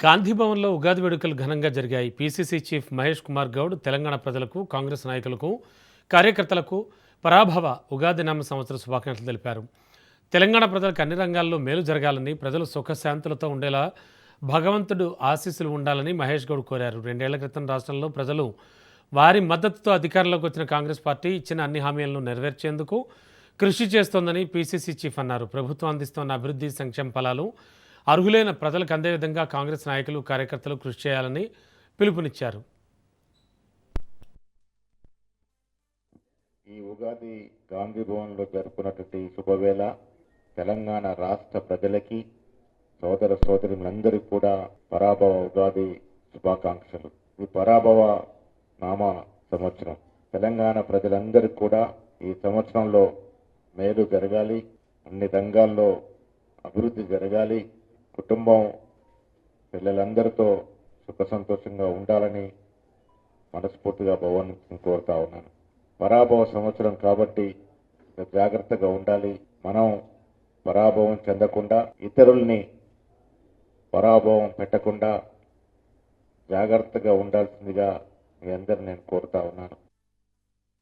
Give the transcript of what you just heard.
గాంధీభవన్లో ఉగాది వేడుకలు ఘనంగా జరిగాయి. పీసీసీ చీఫ్ మహేష్ కుమార్ గౌడ్ తెలంగాణ ప్రజలకు, కాంగ్రెస్ నాయకులకు, కార్యకర్తలకు పరాభవ ఉగాది నామ సంవత్సర శుభాకాంక్షలు తెలిపారు. తెలంగాణ ప్రజలకు అన్ని రంగాల్లో మేలు జరగాలని, ప్రజలు సుఖశాంతులతో ఉండేలా భగవంతుడు ఆశీస్సులు ఉండాలని మహేష్ గౌడ్ కోరారు. 2 ఏళ్ల క్రితం రాష్ట్రంలో ప్రజలు వారి మద్దతుతో అధికారంలోకి వచ్చిన కాంగ్రెస్ పార్టీ ఇచ్చిన అన్ని హామీలను నెరవేర్చేందుకు కృషి చేస్తోందని పీసీసీ చీఫ్ అన్నారు. ప్రభుత్వం అందిస్తున్న అభివృద్ధి సంక్షేమ ఫలాలు అర్హులైన ప్రజలకు అందే విధంగా కాంగ్రెస్ నాయకులు, కార్యకర్తలు కృషి చేయాలని పిలుపునిచ్చారు. ఈ ఉగాది గాంధీ భవన్లో జరుపుకున్నటువంటి శుభవేళ తెలంగాణ రాష్ట్ర ప్రజలకి, సోదర సోదరులందరికీ కూడా పరాభవ ఉగాది శుభాకాంక్షలు. ఈ పరాభవ నామ సంవత్సరం తెలంగాణ ప్రజలందరికీ కూడా ఈ సంవత్సరంలో మేలు జరగాలి, అన్ని రంగాల్లో అభివృద్ధి జరగాలి, కుటుంబం పిల్లలందరితో సుఖ సంతోషంగా ఉండాలని మనస్ఫూర్తిగా భగవంతుని కోరుతా ఉన్నాను. పరాభవ సంవత్సరం కాబట్టి జాగ్రత్తగా ఉండాలి. మనం పరాభవం చెందకుండా, ఇతరుల్ని పరాభవం పెట్టకుండా జాగ్రత్తగా ఉండాల్సిందిగా మీ అందరిని నేను కోరుతా ఉన్నాను.